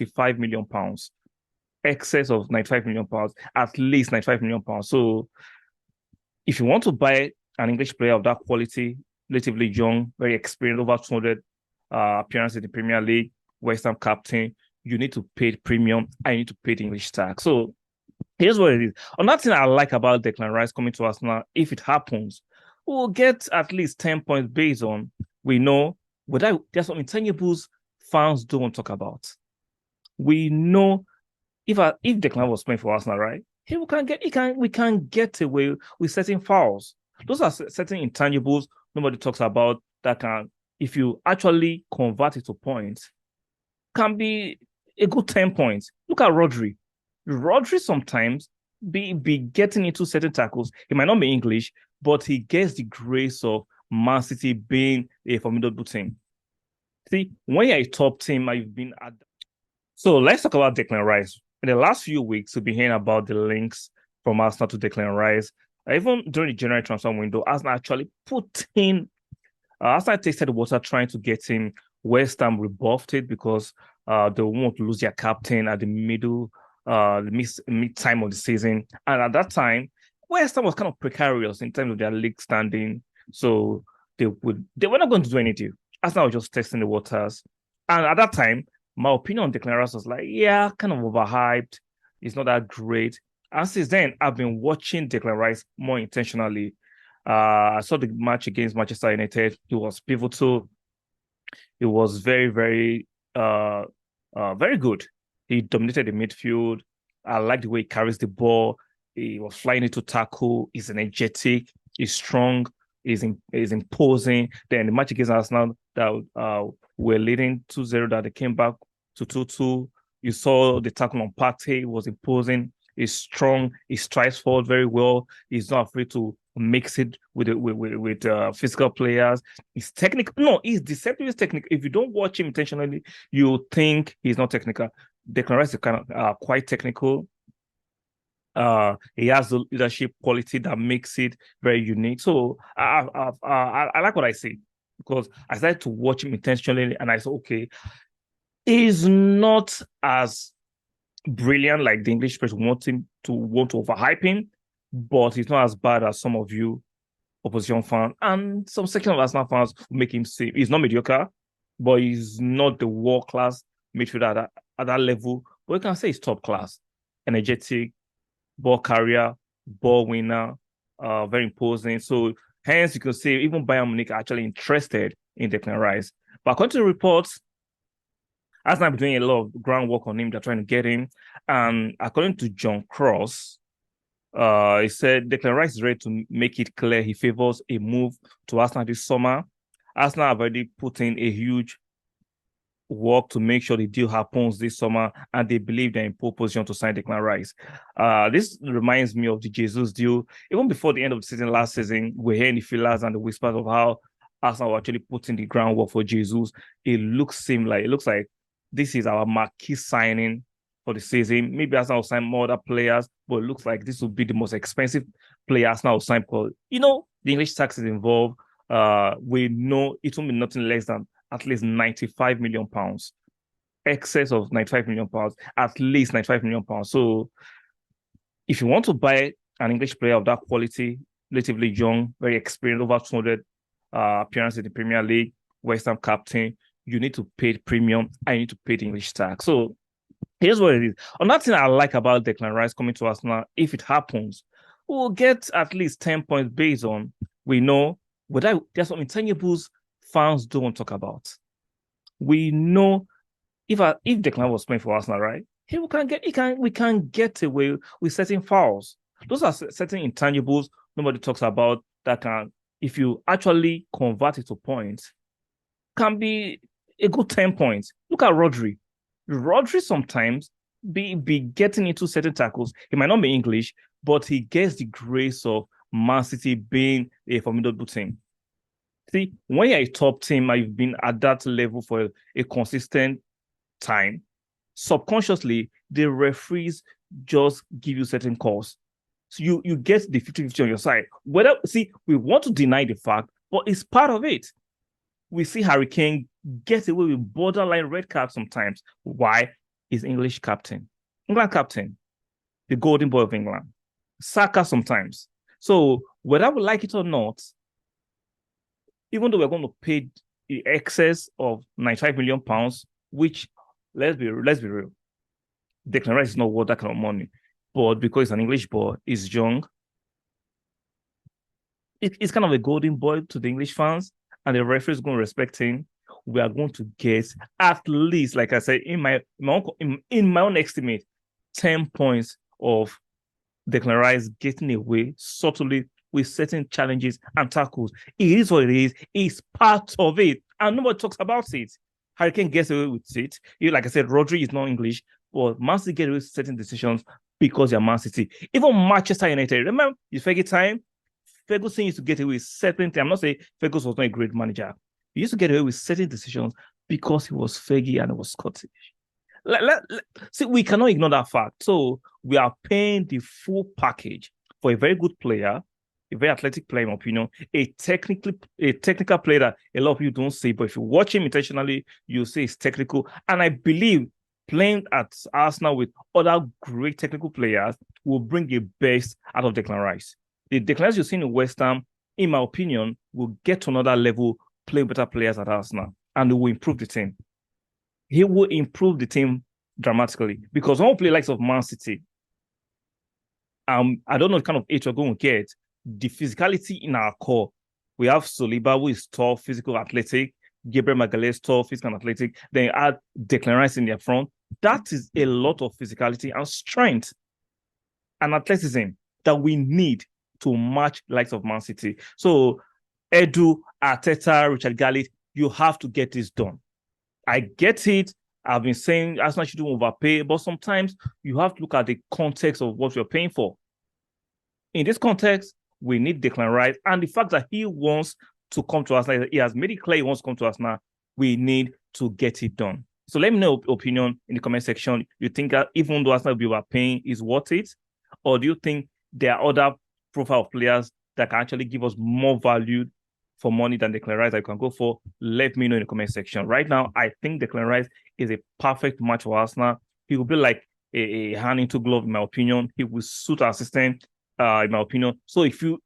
95 million pounds, excess of 95 million pounds, at least 95 million pounds. So if you want to buy an English player of that quality, relatively young, very experienced, over 200 appearances in the Premier League, West Ham captain, you need to pay the premium and you need to pay the English tax. So here's what it is. Another thing I like about Declan Rice coming to us now, if it happens, we'll get at least 10 points based on, we know, there's some intangibles fans don't want to talk about. We know if Declan was playing for Arsenal, right, we can get away with certain fouls. Those are certain intangibles nobody talks about that can, if you actually convert it to points, can be a good 10 points. Look at Rodri. Rodri sometimes be getting into certain tackles. He might not be English, but he gets the grace of Man City being a formidable team. See, when you're a top team, you've been at. So let's talk about Declan Rice. In the last few weeks, we've been hearing about the links from Arsenal to Declan Rice. Even during the January transfer window, Arsenal actually put in. Arsenal tasted the water trying to get him. West Ham rebuffed it because they won't lose their captain at the mid time of the season. And at that time, West Ham was kind of precarious in terms of their league standing. So they were not going to do anything. Arsenal was just testing the waters. And at that time, my opinion on Declan Rice was like, yeah, kind of overhyped. It's not that great. And since then, I've been watching Declan Rice more intentionally. I saw the match against Manchester United. He was pivotal. It was very, very, very good. He dominated the midfield. I like the way he carries the ball. He was flying into tackle. He's energetic. He's strong. He's imposing. Then the match against Arsenal that were leading 2-0, that they came back to 2-2. You saw the tackle on Partey. He was imposing. He's strong. He strides forward very well. He's not afraid to mix it with physical players. He's technical. No, he's deceptively technical. If you don't watch him intentionally, you think he's not technical. Declan Rice is kind of quite technical. He has the leadership quality that makes it very unique. So I like what I see, because I started to watch him intentionally and I said, okay, he's not as brilliant like the English press want to overhype him, but he's not as bad as some of you opposition fans and some section of Arsenal fans who make him seem. He's not mediocre, but he's not the world-class midfielder at that level. But you can say he's top class, energetic, ball carrier, ball winner, very imposing. So hence you can say even Bayern Munich are actually interested in Declan Rice. But according to the reports, Arsenal have been doing a lot of groundwork on him. They're trying to get him. And according to John Cross, he said Declan Rice is ready to make it clear he favors a move to Arsenal this summer. Arsenal have already put in a huge work to make sure the deal happens this summer, and they believe they're in pole position to sign Declan Rice. This reminds me of the Jesus deal. Even before the end of the season last season, we're hearing the feelers and the whispers of how Arsenal were actually putting the groundwork for Jesus. It looks like this is our marquee signing for the season. Maybe Arsenal will sign more other players, but it looks like this will be the most expensive player Arsenal will sign because, the English tax is involved. We know it will be nothing less than at least 95 million pounds, excess of 95 million pounds, at least 95 million pounds. So if you want to buy an English player of that quality, relatively young, very experienced, over 200 appearances in the Premier League, West Ham captain, you need to pay the premium and you need to pay the English tax. So here's what it is. Another thing I like about Declan Rice coming to us now, if it happens, we'll get at least 10 points based on, we know, there's some intangibles fans don't want to talk about. We know if Declan was playing for Arsenal, right, we can get away with certain fouls. Those are certain intangibles nobody talks about that can, if you actually convert it to points, can be a good 10 points. Look at Rodri. Rodri sometimes be getting into certain tackles. He might not be English, but he gets the grace of Man City being a formidable team. See, when you're a top team and you've been at that level for a consistent time, subconsciously, the referees just give you certain calls. So you get the 50-50 on your side. We want to deny the fact, but it's part of it. We see Harry Kane get away with borderline red cards sometimes. Why? is English captain, England captain, the golden boy of England. Saka sometimes. So whether we like it or not, even though we're going to pay the excess of £95 million, which let's be real, Declan Rice is not worth that kind of money. But because it's an English boy, he's young. It's kind of a golden boy to the English fans, and the referee is going to respect him. We are going to get at least, like I said, in my own estimate, 10 points of Declan Rice getting away subtly with certain challenges and tackles. It is what it is. It's part of it, and nobody talks about it. Harry Kane gets away with it. Like I said, Rodri is not English, but Man City get away with certain decisions because they're Man City. Even Manchester United, remember the Fergie time? Ferguson used to get away with certain things. I'm not saying Ferguson was not a great manager. He used to get away with certain decisions because he was Fergie and he was Scottish. See, we cannot ignore that fact. So we are paying the full package for a very good player, a very athletic player, in my opinion, a technical player that a lot of people don't see, but if you watch him intentionally, you'll see he's technical. And I believe playing at Arsenal with other great technical players will bring the best out of Declan Rice. The Declan Rice you've seen in West Ham, in my opinion, will get to another level, playing better players at Arsenal, and it will improve the team. He will improve the team dramatically because when we play likes of Man City, I don't know the kind of age we're going to get. The physicality in our core, we have Saliba, who is tall, physical, athletic. Gabriel Magalhaes, tall, physical, and athletic. Then you add Declan Rice in their front. That is a lot of physicality and strength and athleticism that we need to match likes of Man City. So Edu, Arteta, Richard Garlick, you have to get this done. I get it. I've been saying Arsenal shouldn't overpay, but sometimes you have to look at the context of what you're paying for. In this context, we need Declan Rice, and the fact that he wants to come to us, he has made it clear he wants to come to us now, we need to get it done. So let me know your opinion in the comment section. You think that even though Arsenal will be overpaying, is worth it? Or do you think there are other profile of players that can actually give us more value for money than Declan Rice that you can go for? Let me know in the comment section. Right now, I think Declan Rice is a perfect match for Arsenal. He will be like a hand into glove, in my opinion. He will suit our system, in my opinion. So if you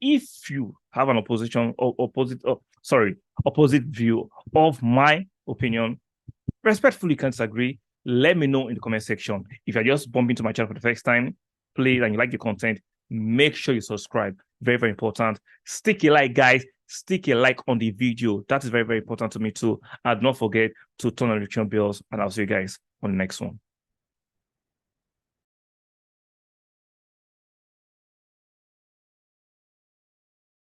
have an opposite view of my opinion, respectfully can disagree, let me know in the comment section. If you're just bumping to my channel for the first time, please, and you like the content, make sure you subscribe. Very, very important. Stick a like, guys. Stick a like on the video. That is very, very important to me too. And don't forget to turn on the notification bells, and I'll see you guys on the next one.